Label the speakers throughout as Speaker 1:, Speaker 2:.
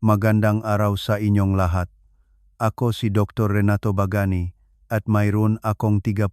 Speaker 1: Magandang araw sa inyong lahat. Ako si Dr. Renato Bagani at mayroon akong 35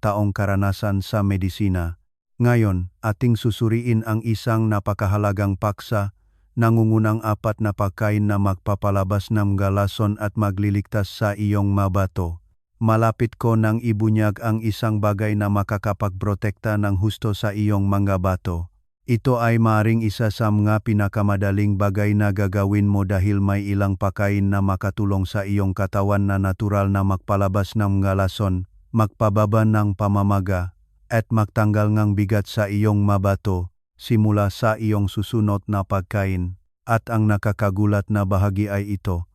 Speaker 1: taong karanasan sa medisina. Ngayon, ating susuriin ang isang napakahalagang paksa, nangungunang 4 na pagkain na magpapalabas ng galason at magliligtas sa iyong mabato. Malapit ko nang ibunyag ang isang bagay na makakapagprotekta ng husto sa iyong mga bato. Ito ay maaring isa sa mga pinakamadaling bagay na gagawin mo dahil may ilang pagkain na makatulong sa iyong katawan na natural na magpalabas ng galason, magpababa ng pamamaga, at magtanggal ng bigat sa iyong mabato, simula sa iyong susunod na pagkain. At ang nakakagulat na bahagi ay ito.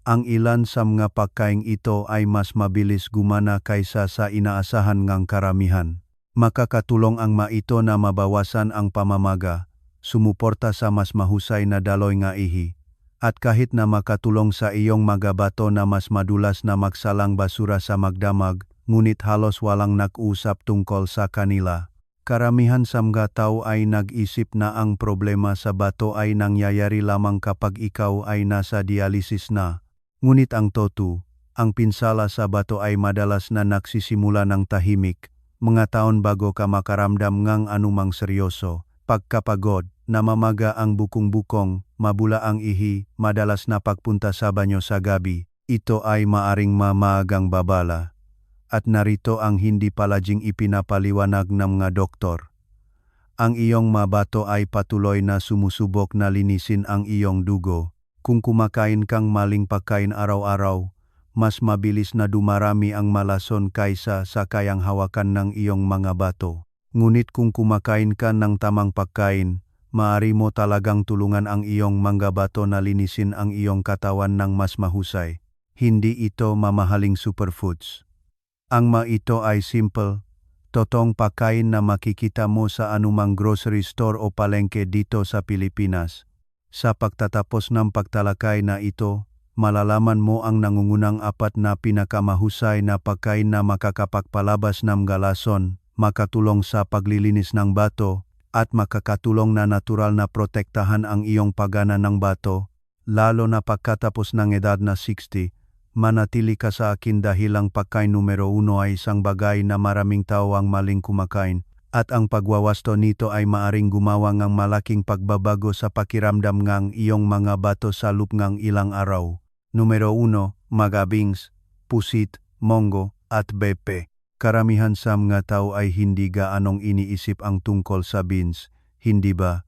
Speaker 1: Ang ilan sa mga pagkain ito ay mas mabilis gumana kaysa sa inaasahan ng karamihan. Makakatulong ang ito na mabawasan ang pamamaga, sumuporta sa mas mahusay na daloy nga ihi, at kahit na makatulong sa iyong mga bato na mas madulas na magsalang basura sa magdamag, ngunit halos walang nag-usap tungkol sa kanila. Karamihan sa mga tao ay nag-isip na ang problema sa bato ay nangyayari lamang kapag ikaw ay nasa dialysis na. Ngunit ang ang pinsala sa bato ay madalas na nagsisimula ng tahimik, mga taon bago ka makaramdam ng anumang seryoso. Pagkapagod, namamaga ang bukong-bukong, mabula ang ihi, madalas na pagpunta sa banyo sa gabi. Ito ay maaring maagang babala. At narito ang hindi palaging ipinapaliwanag ng mga doktor. Ang iyong mabato ay patuloy na sumusubok na linisin ang iyong dugo. Kung kumakain kang maling pagkain araw-araw, mas mabilis na dumarami ang malason kaysa sa kayang hawakan ng iyong mga bato. Ngunit kung kumakain ka ng tamang pagkain, maaari mo talagang tulungan ang iyong mga bato na linisin ang iyong katawan ng mas mahusay. Hindi ito mamahaling superfoods. Ang ito ay simple, totoong pagkain na makikita mo sa anumang grocery store o palengke dito sa Pilipinas. Sa pagtatapos ng pagtalakay na ito, malalaman mo ang nangungunang 4 na pinakamahusay na pagkain na makakapagpalabas ng galason, makatulong sa paglilinis ng bato, at makakatulong na natural na protektahan ang iyong pagana ng bato, lalo na pagkatapos ng edad na 60. Manatili ka sa akin dahil ang pagkain numero 1 ay isang bagay na maraming tao ang maling kumakain, at ang pagwawasto nito ay maaring gumawa ng malaking pagbabago sa pakiramdam ng iyong mga bato sa loob ng ilang araw. Numero 1, mga beans, pusit, monggo, at bepe. Karamihan sa mga tao ay hindi gaanong iniisip ang tungkol sa beans, hindi ba?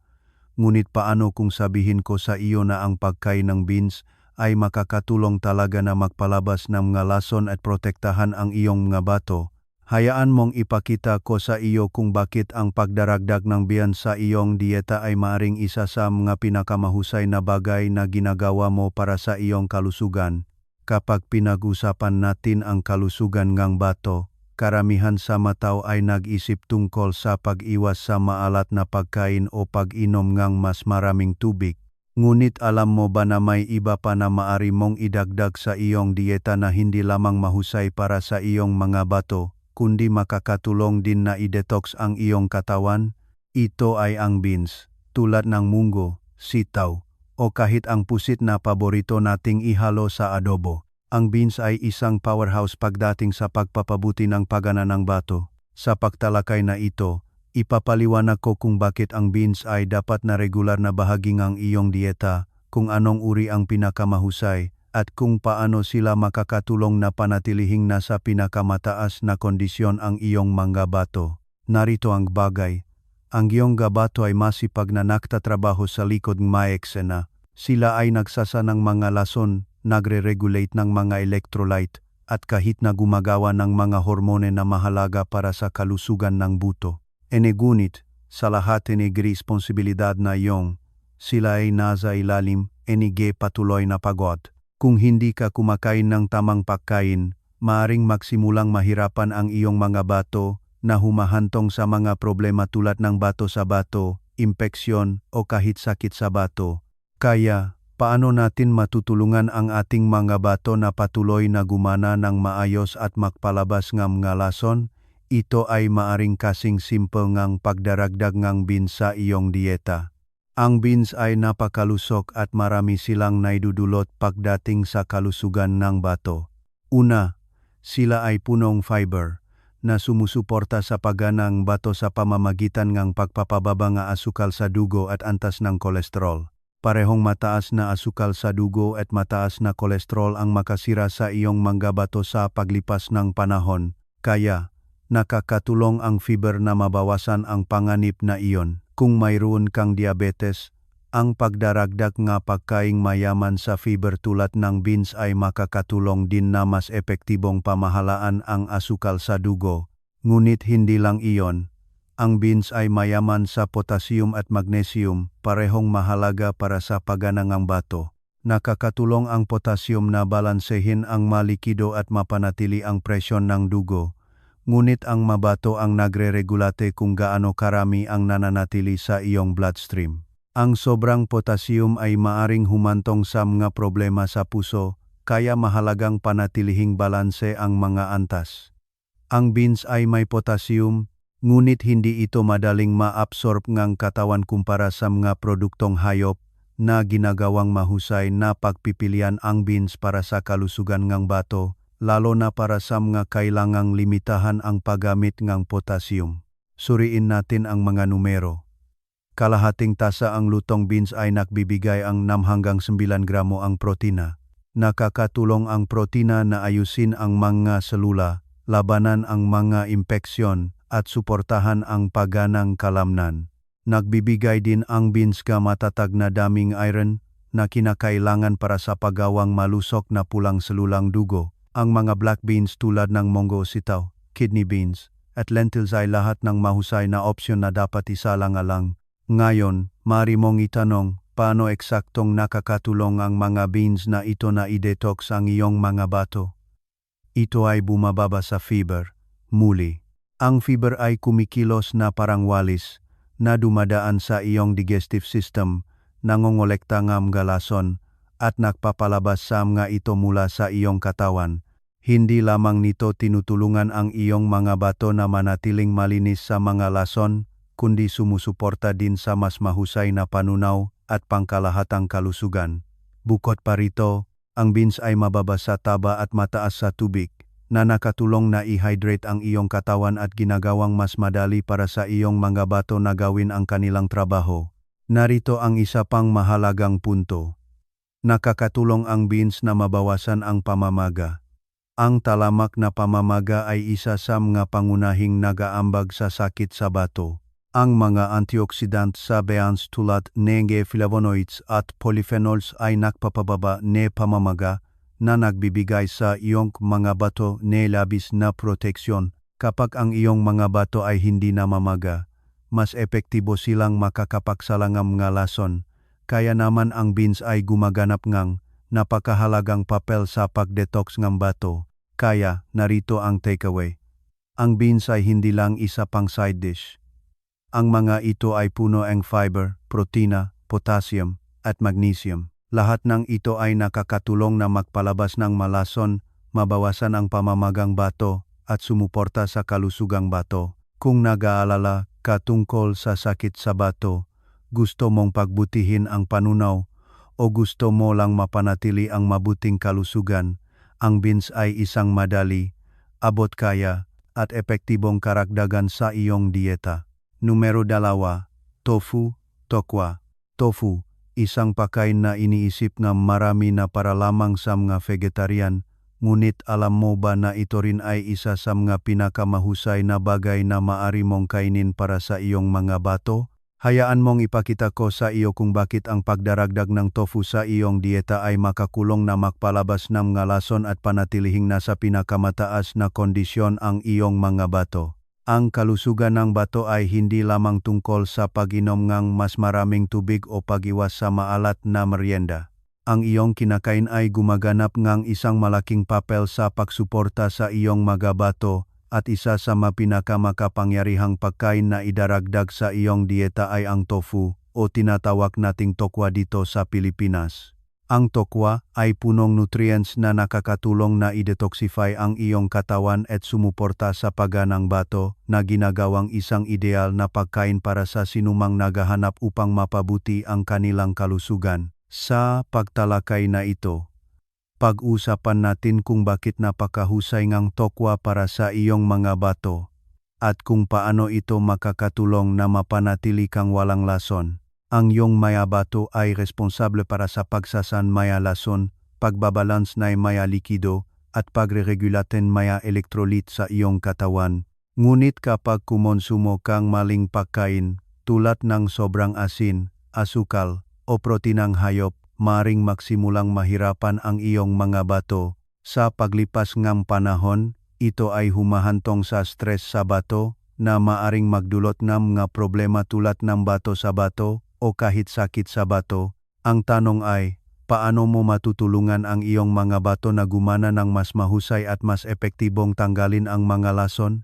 Speaker 1: Ngunit paano kung sabihin ko sa iyo na ang pagkain ng beans ay makakatulong talaga na magpalabas ng mga lason at protektahan ang iyong mga bato? Hayaan mong ipakita ko sa iyo kung bakit ang pagdaragdag ng biyan sa iyong dieta ay maaring isa sa mga pinakamahusay na bagay na ginagawa mo para sa iyong kalusugan. Kapag pinag-usapan natin ang kalusugan ng bato, karamihan sa mga tao ay nag-isip tungkol sa pag-iwas sa maalat na pagkain o pag-inom ng mas maraming tubig. Ngunit alam mo ba na may iba pa na maaari mong idagdag sa iyong dieta na hindi lamang mahusay para sa iyong mga bato, kundi makakatulong din na i-detox ang iyong katawan? Ito ay ang beans, tulad ng munggo, sitaw, o kahit ang pusit na paborito nating ihalo sa adobo. Ang beans ay isang powerhouse pagdating sa pagpapabuti ng pagana ng bato. Sa pagtalakay na ito, ipapaliwanag ko kung bakit ang beans ay dapat na regular na bahagi ng iyong dieta, kung anong uri ang pinakamahusay, at kung paano sila makakatulong na panatilihing nasa pinakamataas na kondisyon ang iyong mga bato. Narito ang bagay. Ang iyong gabato ay masipag na nagtatrabaho sa likod ng maeksena. Sila ay nagsasa ng mga lason, nagre-regulate ng mga electrolyte, at kahit na gumagawa ng mga hormone na mahalaga para sa kalusugan ng buto. Ngunit, sa lahat ng responsibilidad na iyong, sila ay nasa ilalim, patuloy na pagod. Kung hindi ka kumakain ng tamang pagkain, maaring magsimulang mahirapan ang iyong mga bato na humahantong sa mga problema tulad ng bato sa bato, impeksyon o kahit sakit sa bato. Kaya, paano natin matutulungan ang ating mga bato na patuloy na gumana ng maayos at magpalabas ng mga lason? Ito ay maaring kasing simple ngang pagdaragdag ng beans sa iyong dieta. Ang beans ay napakalusok at marami silang naidudulot pagdating sa kalusugan ng bato. Una, sila ay punong fiber na sumusuporta sa pagganang bato sa pamamagitan ng pagpapababa nga asukal sa dugo at antas ng kolesterol. Parehong mataas na asukal sa dugo at mataas na kolesterol ang makasira sa iyong mga bato sa paglipas ng panahon, kaya nakakatulong ang fiber na mabawasan ang panganib na iyon. Kung mayroon kang diabetes, ang pagdaragdag nga pagkaing mayaman sa fiber tulad ng beans ay makakatulong din na mas epektibong pamahalaan ang asukal sa dugo. Ngunit hindi lang iyon, ang beans ay mayaman sa potassium at magnesium, parehong mahalaga para sa pagganang bato. Nakakatulong ang potassium na balansehin ang malikido at mapanatili ang presyon ng dugo. Ngunit ang mabato ang nagre-regulate kung gaano karami ang nananatili sa iyong bloodstream. Ang sobrang potassium ay maaring humantong sa mga problema sa puso, kaya mahalagang panatilihing balanse ang mga antas. Ang beans ay may potassium, ngunit hindi ito madaling ma-absorb ng katawan kumpara sa mga produktong hayop na ginagawang mahusay na pagpipilian ang beans para sa kalusugan ng bato, lalo na para sa mga kailangang limitahan ang paggamit ng potassium. Suriin natin ang mga numero. Kalahating tasa ang lutong beans ay nagbibigay ang 6 hanggang 9 gramo ang protina. Nakakatulong ang protina na ayusin ang mga selula, labanan ang mga impeksyon, at suportahan ang pagganang kalamnan. Nagbibigay din ang beans ka matatag na daming iron na kinakailangan para sa paggawang malusok na pulang selulang dugo. Ang mga black beans tulad ng munggo sitaw, kidney beans, at lentils ay lahat ng mahusay na opsyon na dapat isalang-alang. Ngayon, maaari mong itanong, paano eksaktong nakakatulong ang mga beans na ito na i-detox ang iyong mga bato? Ito ay bumababa sa fiber. Muli, ang fiber ay kumikilos na parang walis na dumadaan sa iyong digestive system, nangongolekta ng galason, at nagpapalabas sa mga ito mula sa iyong katawan. Hindi lamang nito tinutulungan ang iyong mga bato na manatiling malinis sa mga lason, kundi sumusuporta din sa mas mahusay na panunaw at pangkalahatang kalusugan. Bukod pa rito, ang beans ay mababa sa taba at mataas sa tubig, na nakatulong na i-hydrate ang iyong katawan at ginagawang mas madali para sa iyong mga bato na gawin ang kanilang trabaho. Narito ang isa pang mahalagang punto. Nakakatulong ang beans na mabawasan ang pamamaga. Ang talamak na pamamaga ay isa sa mga pangunahing nag-aambag sa sakit sa bato. Ang mga antioxidant sa beans tulad ng flavonoids at polyphenols ay nagpapababa ng pamamaga na nagbibigay sa iyong mga bato ng labis na proteksyon. Kapag ang iyong mga bato ay hindi namamaga, mas epektibo silang makakapagsalang ng mga lason. Kaya naman ang beans ay gumaganap ng napakahalagang papel sa pag-detox ng bato. Kaya narito ang takeaway. Ang beans ay hindi lang isa pang side dish. Ang mga ito ay puno ng fiber, protina, potassium, at magnesium. Lahat ng ito ay nakakatulong na magpalabas ng malason, mabawasan ang pamamagang bato, at sumuporta sa kalusugang bato. Kung nag-aalala ka tungkol sa sakit sa bato, gusto mong pagbutihin ang panunaw, o gusto mo lang mapanatili ang mabuting kalusugan, ang beans ay isang madali, abot kaya, at epektibong karagdagan sa iyong dieta. Numero 2, tofu, tokwa. Tofu, isang pagkain na iniisip na marami na para lamang sa mga vegetarian, ngunit alam mo ba na ito rin ay isa sa mga pinakamahusay na bagay na maaari mong kainin para sa iyong mga bato? Hayaan mong ipakita ko sa iyo kung bakit ang pagdaragdag ng tofu sa iyong dieta ay makakulong na magpalabas ng mga lason at panatilihing nasa pinakamataas na kondisyon ang iyong mga bato. Ang kalusugan ng bato ay hindi lamang tungkol sa pag-inom ng mas maraming tubig o pag-iwas sa maalat na merienda. Ang iyong kinakain ay gumaganap ng isang malaking papel sa pagsuporta sa iyong mga bato, at isa sa pinakamakapangyarihang pagkain na idaragdag sa iyong dieta ay ang tofu, o tinatawag nating tokwa dito sa Pilipinas. Ang tokwa ay punong nutrients na nakakatulong na i-detoxify ang iyong katawan at sumuporta sa pagganang bato na ginagawang isang ideal na pagkain para sa sinumang naghahanap upang mapabuti ang kanilang kalusugan. Sa pagtalakay na ito, pag-usapan natin kung bakit napakahusay ngang tokwa para sa iyong mga bato at kung paano ito makakatulong na mapanatili kang walang lason. Ang iyong maya bato ay responsable para sa pagsasan maya lason, pagbabalance na maya likido, at pagre-regulaten maya electrolyte sa iyong katawan. Ngunit kapag kumonsumo kang maling pagkain, tulad ng sobrang asin, asukal, o proteinang hayop, maaring magsimulang mahirapan ang iyong mga bato. Sa paglipas ng panahon, ito ay humahantong sa stress sa bato na maaring magdulot ng mga problema tulad ng bato sa bato o kahit sakit sa bato. Ang tanong ay, paano mo matutulungan ang iyong mga bato na gumana ng mas mahusay at mas epektibong tanggalin ang mga lason?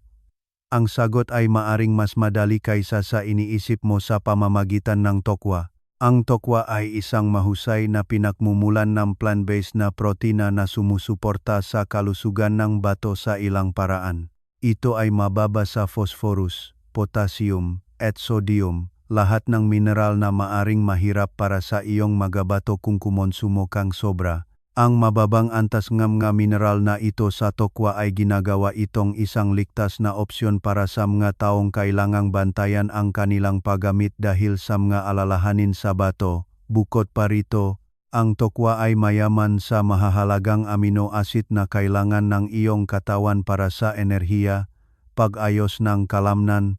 Speaker 1: Ang sagot ay maaring mas madali kaysa sa iniisip mo sa pamamagitan ng tokwa. Ang tokwa ay isang mahusay na pinakmumulan ng plant-based na protina na sumusuporta sa kalusugan ng bato sa ilang paraan. Ito ay mababa sa phosphorus, potassium, at sodium, lahat ng mineral na maaring mahirap para sa iyong mga bato kung kumonsumo kang sobra. Ang mababang antas ng mga mineral na ito sa tokwa ay ginagawa itong isang ligtas na opsyon para sa mga taong kailangang bantayan ang kanilang paggamit dahil sa mga alalahanin sa bato. Bukod pa rito, ang tokwa ay mayaman sa mahahalagang amino acid na kailangan ng iyong katawan para sa enerhiya, pag-ayos ng kalamnan,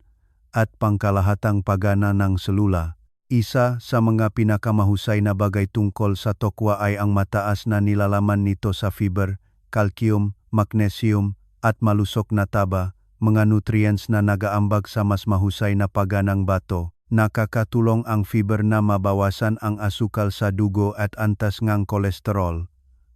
Speaker 1: at pangkalahatang paggana ng selula. Isa sa mga pinakamahusay na bagay tungkol sa tokwa ay ang mataas na nilalaman nito sa fiber, calcium, magnesium, at malusog na taba, mga nutrients na nagaambag sa mas mahusay na pagganang bato. Nakakatulong ang fiber na mabawasan ang asukal sa dugo at antas ng kolesterol.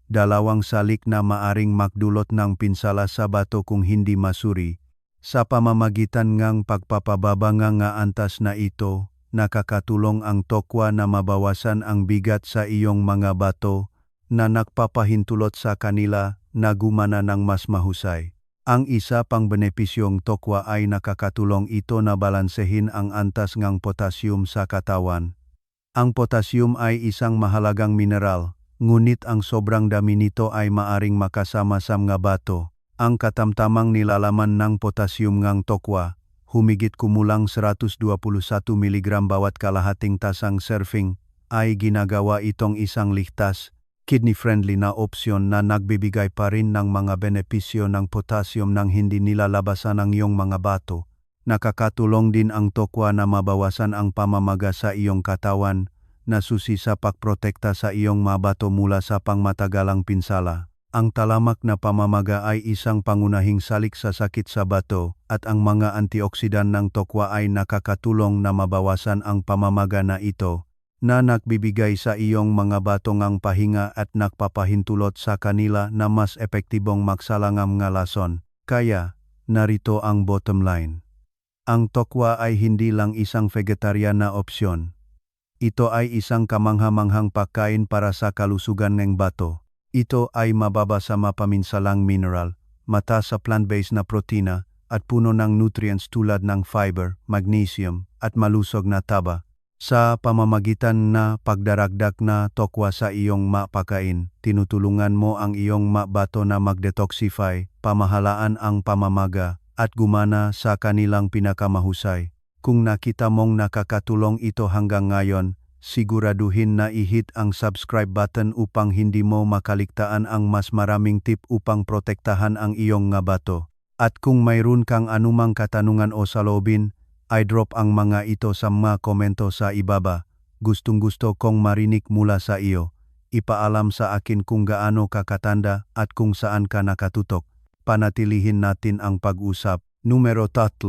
Speaker 1: Dalawang salik na maaring magdulot ng pinsala sa bato kung hindi masuri. Sa pamamagitan ng pagpapababa nga antas na ito, nakakatulong ang tokwa na mabawasan ang bigat sa iyong mga bato na nagpapahintulot sa kanila na gumana ng mas mahusay. Ang isa pang benepisyong tokwa ay nakakatulong ito na balansehin ang antas ng potassium sa katawan. Ang potassium ay isang mahalagang mineral, ngunit ang sobrang dami nito ay maaring makasama sa mga bato. Ang katamtamang nilalaman ng potassium ng tokwa, humigit kumulang 121 mg bawat kalahating tasang serving, ay ginagawa itong isang ligtas, kidney-friendly na opsyon na nagbibigay pa rin ng mga benepisyo ng potassium nang hindi nilalabasan ang iyong mga bato. Nakakatulong din ang tokwa na mabawasan ang pamamaga sa iyong katawan, na susi sa pagprotekta sa iyong mga bato mula sa pangmatagalang pinsala. Ang talamak na pamamaga ay isang pangunahing salik sa sakit sa bato at ang mga antioksidan ng tokwa ay nakakatulong na mabawasan ang pamamaga na ito, na nagbibigay sa iyong mga bato ng pahinga at nagpapahintulot sa kanila na mas epektibong magsalangam nga lason. Kaya, narito ang bottom line. Ang tokwa ay hindi lang isang vegetarian na opsyon. Ito ay isang kamangha-manghang pagkain para sa kalusugan ng bato. Ito ay mababa sa mapaminsalang mineral, mataas sa plant-based na protina, at puno ng nutrients tulad ng fiber, magnesium, at malusog na taba. Sa pamamagitan na pagdaragdag na tokwa sa iyong mapakain, tinutulungan mo ang iyong bato na mag-detoxify, pamahalaan ang pamamaga, at gumana sa kanilang pinakamahusay. Kung nakita mong nakakatulong ito hanggang ngayon, siguraduhin na i-hit ang subscribe button upang hindi mo makaligtaan ang mas maraming tip upang protektahan ang iyong nga bato. At kung mayroon kang anumang katanungan o saloobin, i-drop ang mga ito sa mga komento sa ibaba. Gustong-gusto kong marinig mula sa iyo. Ipaalam sa akin kung gaano ka katanda at kung saan ka nakatutok. Panatilihin natin ang pag-usap. Numero 3,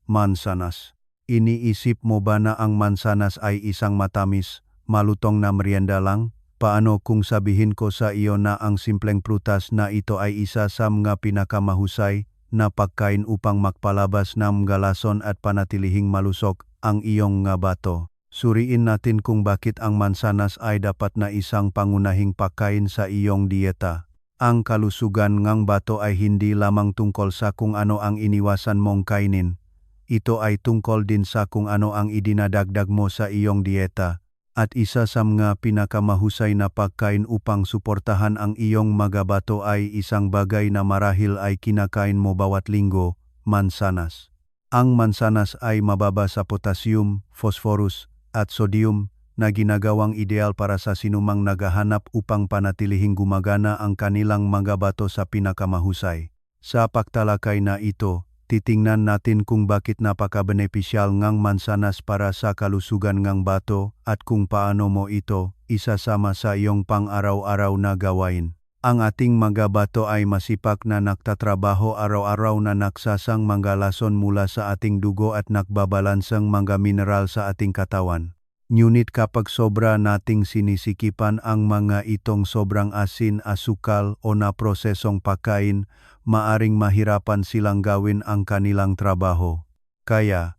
Speaker 1: mansanas. Iniisip mo ba na ang mansanas ay isang matamis, malutong na merienda lang? Paano kung sabihin ko sa iyo na ang simpleng prutas na ito ay isa sa mga pinakamahusay na pagkain upang magpalabas ng galason at panatilihing malusog ang iyong nga bato? Suriin natin kung bakit ang mansanas ay dapat na isang pangunahing pagkain sa iyong dieta. Ang kalusugan ng bato ay hindi lamang tungkol sa kung ano ang iniwasan mong kainin. Ito ay tungkol din sa kung ano ang idinadagdag mo sa iyong dieta. At isa sa mga pinakamahusay na pagkain upang suportahan ang iyong mga bato ay isang bagay na marahil ay kinakain mo bawat linggo, mansanas. Ang mansanas ay mababa sa potassium, phosphorus, at sodium na ginagawang ideal para sa sinumang naghahanap upang panatilihing gumagana ang kanilang mga bato sa pinakamahusay. Sa pagtalakay na ito, titingnan natin kung bakit napaka-benepisyal ngang mansanas para sa kalusugan ngang bato at kung paano mo ito isasama sa iyong pang-araw-araw na gawain. Ang ating mga bato ay masipag na nagtatrabaho araw-araw na nagsasang mga lason mula sa ating dugo at nagbabalansang mga mineral sa ating katawan. Ngunit kapag sobra nating sinisikipan ang mga itong sobrang asin, asukal o naprosesong pagkain, maaring mahirapan silang gawin ang kanilang trabaho. Kaya,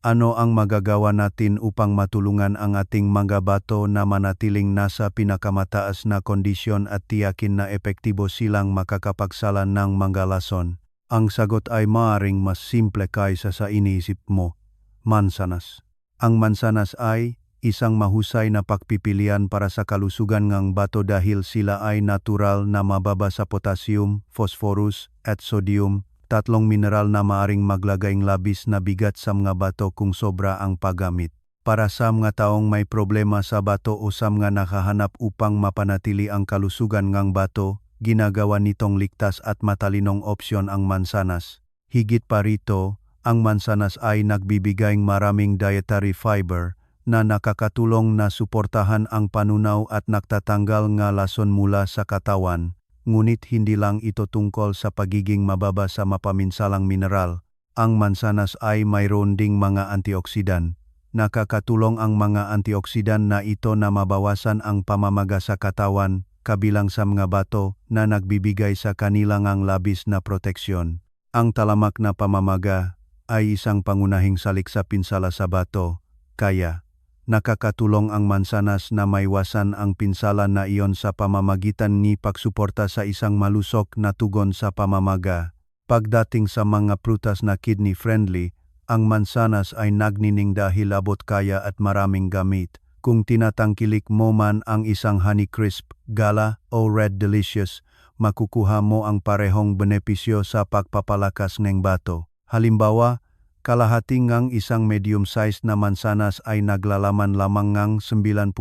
Speaker 1: ano ang magagawa natin upang matulungan ang ating mga bato na manatiling nasa pinakamataas na kondisyon at tiyakin na epektibo silang makakapagsalan ng mga lason? Ang sagot ay maaring mas simple kaysa sa iniisip mo. Mansanas. Ang mansanas ay isang mahusay na pagpipilian para sa kalusugan ng bato dahil sila ay natural na mababa sa potassium, phosphorus, at sodium, tatlong mineral na maaring maglagayng labis na bigat sa mga bato kung sobra ang paggamit. Para sa mga taong may problema sa bato o sa mga nakahanap upang mapanatili ang kalusugan ng bato, ginagawa nitong ligtas at matalinong opsyon ang mansanas. Higit pa rito, ang mansanas ay nagbibigayng maraming dietary fiber na nakakatulong na suportahan ang panunaw at nagtatanggal ng lason mula sa katawan, ngunit hindi lang ito tungkol sa pagiging mababa sa mapaminsalang mineral. Ang mansanas ay mayroon ding mga antioksidan. Nakakatulong ang mga antioksidan na ito na mabawasan ang pamamaga sa katawan, kabilang sa mga bato na nagbibigay sa kanilang ang labis na proteksyon. Ang talamak na pamamaga ay isang pangunahing salik sa pinsala sa bato, kaya nakakatulong ang mansanas na maiwasan ang pinsala na iyon sa pamamagitan ni pagsuporta sa isang malusog na tugon sa pamamaga. Pagdating sa mga prutas na kidney-friendly, ang mansanas ay nagnining dahil abot kaya at maraming gamit. Kung tinatangkilik mo man ang isang Honeycrisp, Gala o Red Delicious, makukuha mo ang parehong benepisyo sa pagpapalakas ng bato. Halimbawa, kalahati ngang isang medium-sized na mansanas ay naglalaman lamang ngang 95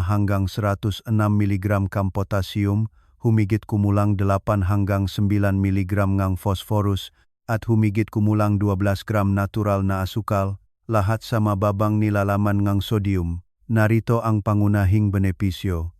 Speaker 1: hanggang 106 mg kang potassium, humigit kumulang 8 hanggang 9 mg ngang phosphorus, at humigit kumulang 12 gram natural na asukal, lahat sa mababang nilalaman ngang sodium. Narito ang pangunahing benepisyo.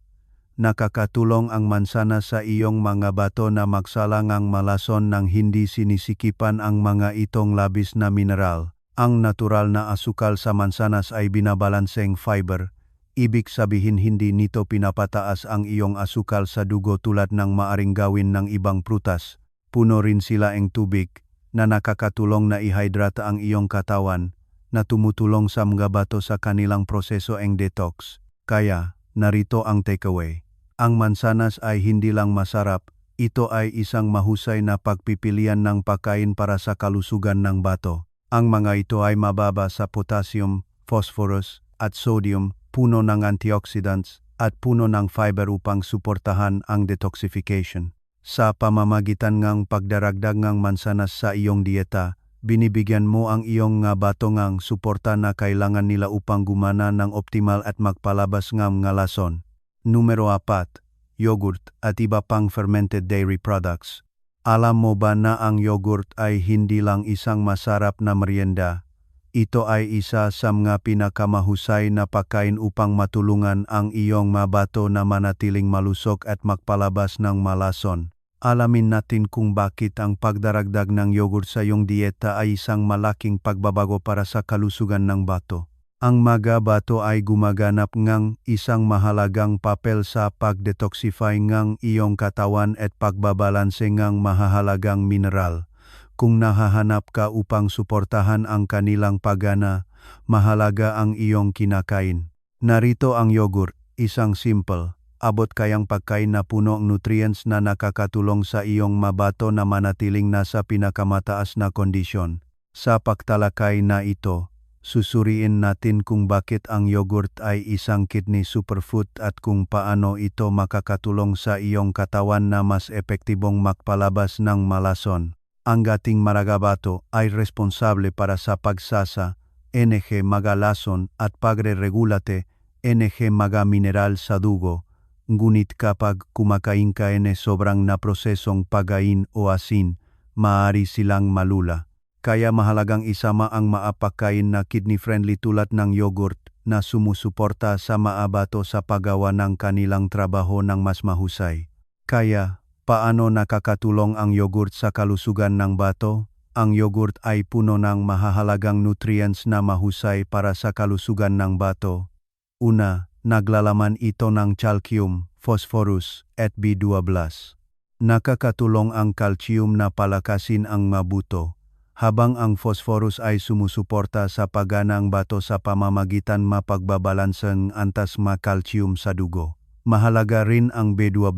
Speaker 1: Nakakatulong ang mansanas sa iyong mga bato na magsalang ang malason nang hindi sinisikipan ang mga itong labis na mineral. Ang natural na asukal sa mansanas ay binabalanseng fiber. Ibig sabihin hindi nito pinapataas ang iyong asukal sa dugo tulad ng maaring gawin ng ibang prutas. Puno rin sila ng tubig na nakakatulong na ihydrata ang iyong katawan na tumutulong sa mga bato sa kanilang proseso ng detox. Kaya, narito ang takeaway. Ang mansanas ay hindi lang masarap, ito ay isang mahusay na pagpipilian ng pagkain para sa kalusugan ng bato. Ang mga ito ay mababa sa potassium, phosphorus, at sodium, puno ng antioxidants, at puno ng fiber upang suportahan ang detoxification. Sa pamamagitan ng pagdaragdag ng mansanas sa iyong dieta, binibigyan mo ang iyong nga bato ngang suporta na kailangan nila upang gumana ng optimal at magpalabas ng mga lason. Numero 4, yogurt at iba pang fermented dairy products. Alam mo ba na ang yogurt ay hindi lang isang masarap na merienda? Ito ay isa sa mga pinakamahusay na pagkain upang matulungan ang iyong mga bato na manatiling malusog at magpalabas ng malason. Alamin natin kung bakit ang pagdaragdag ng yogurt sa iyong dieta ay isang malaking pagbabago para sa kalusugan ng bato. Ang mga bato ay gumaganap ngang isang mahalagang papel sa pag-detoxify ngang iyong katawan at pagbabalanse ngang mahahalagang mineral. Kung nahahanap ka upang suportahan ang kanilang paggana, mahalaga ang iyong kinakain. Narito ang yogurt, isang simple, abot kayang pagkain na puno ng nutrients na nakakatulong sa iyong mabato na manatiling nasa pinakamataas na kondisyon. Sa pagtalakay na ito, susuriin natin kung bakit ang yogurt ay isang kidney superfood at kung paano ito makakatulong sa iyong katawan na mas epektibong magpalabas ng malason. Ang ating maragabato ay responsable para sa pagsasa, NG magalason at pagre-regulate, NG maga mineral sa dugo. Ngunit kapag kumakain ka sobrang na prosesong pagkain o asin, maaari silang malula. Kaya mahalagang isama ang maapakain na kidney-friendly tulad ng yogurt na sumusuporta sa maabato sa paggawa ng kanilang trabaho ng mas mahusay. Kaya, paano nakakatulong ang yogurt sa kalusugan ng bato? Ang yogurt ay puno ng mahahalagang nutrients na mahusay para sa kalusugan ng bato. Una, naglalaman ito ng calcium, phosphorus, at B12. Nakakatulong ang calcium na palakasin ang mabuto, habang ang phosphorus ay sumusuporta sa paggana ng bato sa pamamagitan mapagbabalansan antas calcium sa dugo. Mahalaga rin ang B12.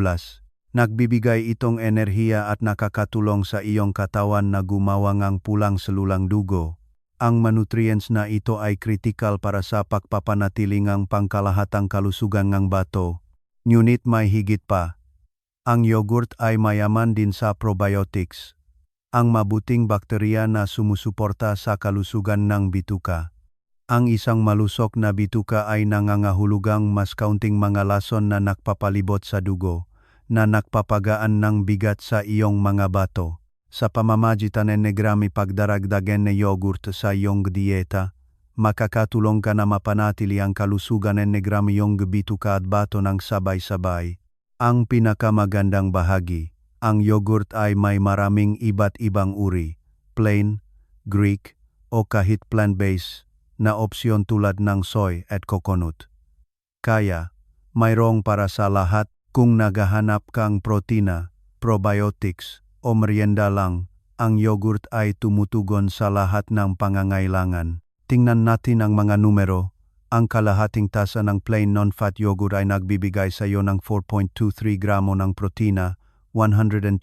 Speaker 1: Nagbibigay itong enerhiya at nakakatulong sa iyong katawan na gumawa ng pulang selulang dugo. Ang manutrients na ito ay kritikal para sa pagpapanatiling ang pangkalahatang kalusugan ng bato. Ngunit may higit pa. Ang yogurt ay mayaman din sa probiotics, ang mabuting bakterya na sumusuporta sa kalusugan ng bituka. Ang isang malusog na bituka ay nangangahulugang mas kaunting mga lason na nakpapalibot sa dugo, na nakpapagaan ng bigat sa iyong mga bato. Sa pamamagitan ng negrami pagdaragdagan ng yogurt sa iyong dieta, makakatulong ka na mapanatili ang kalusugan ng negrami iyong bituka at bato ng sabay-sabay. Ang pinakamagandang bahagi, ang yogurt ay may maraming iba't ibang uri, plain, Greek, o kahit plant-based, na opsyon tulad ng soy at coconut. Kaya, mayroong para sa lahat. Kung naghahanap kang protina, probiotics, o merienda lang, ang yogurt ay tumutugon sa lahat ng pangangailangan. Tingnan natin ang mga numero. Ang kalahating tasa ng plain non-fat yogurt ay nagbibigay sa iyo ng 4.23 gramo ng protina, 127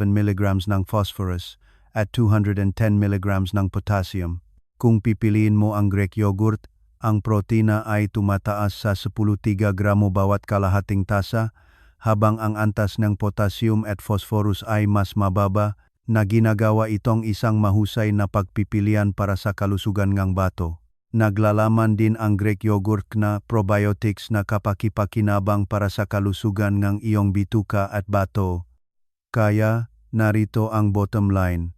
Speaker 1: mg ng phosphorus, at 210 mg ng potassium. Kung pipiliin mo ang Greek yogurt, ang protina ay tumataas sa 13 gramo bawat kalahating tasa, habang ang antas ng potassium at phosphorus ay mas mababa, na ginagawa itong isang mahusay na pagpipilian para sa kalusugan ng bato. Naglalaman din ang Greek yogurt na probiotics na kapakipakinabang para sa kalusugan ng iyong bituka at bato. Kaya, narito ang bottom line.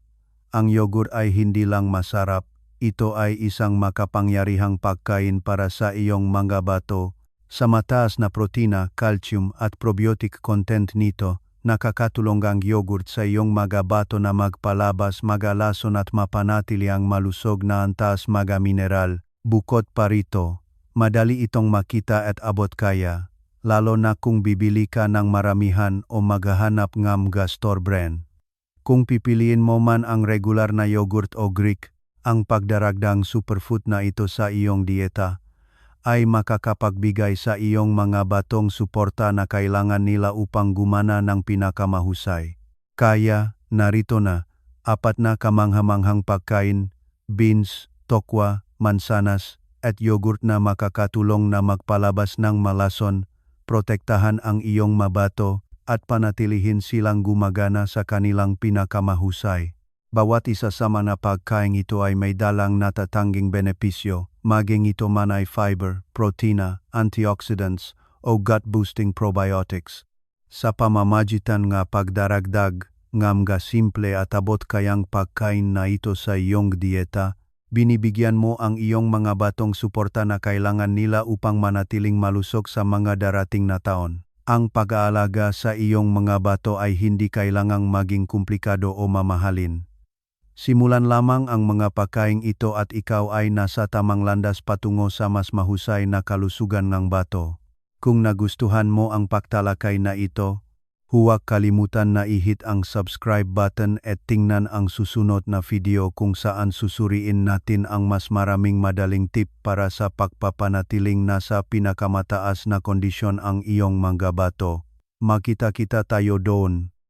Speaker 1: Ang yogurt ay hindi lang masarap, ito ay isang makapangyarihang pagkain para sa iyong mga bato. Sa mataas na protina, calcium at probiotic content nito, nakakatulong ang yogurt sa iyong mga bato na magpalabas magalason at mapanatili ang malusog na antas mga mineral. Bukod pa rito, madali itong makita at abot kaya, lalo na kung bibili ka ng maramihan o maghahanap ng store brand. Kung pipiliin mo man ang regular na yogurt o Greek, ang pagdaragdang superfood na ito sa iyong dieta ay makakapagbigay sa iyong mga batong suporta na kailangan nila upang gumana ng pinakamahusay. Kaya, narito na, 4 na kamanghamanghang pagkain, beans, tokwa, mansanas, at yogurt na makakatulong na magpalabas ng malason, protektahan ang iyong mabato, at panatilihin silang gumagana sa kanilang pinakamahusay. Bawat isa sa mga pagkain ito ay may dalang natatangging benepisyo, maging ito man ay fiber, protina, antioxidants, o gut-boosting probiotics. Sa pamamagitan nga pagdaragdag, mga simple at abot kayang pagkain na ito sa iyong dieta, binibigyan mo ang iyong mga batong suporta na kailangan nila upang manatiling malusog sa mga darating na taon. Ang pag-aalaga sa iyong mga bato ay hindi kailangang maging komplikado o mamahalin. Simulan lamang ang mga pagkain ito at ikaw ay nasa tamang landas patungo sa mas mahusay na kalusugan ng bato. Kung nagustuhan mo ang pagtalakay na ito, Huwag kalimutan na i-hit ang subscribe button at tingnan ang susunod na video kung saan susuriin natin ang mas maraming madaling tip para sa pagpapanatiling nasa pinakamataas na kondisyon ang iyong mga bato. Makita-kita tayo doon.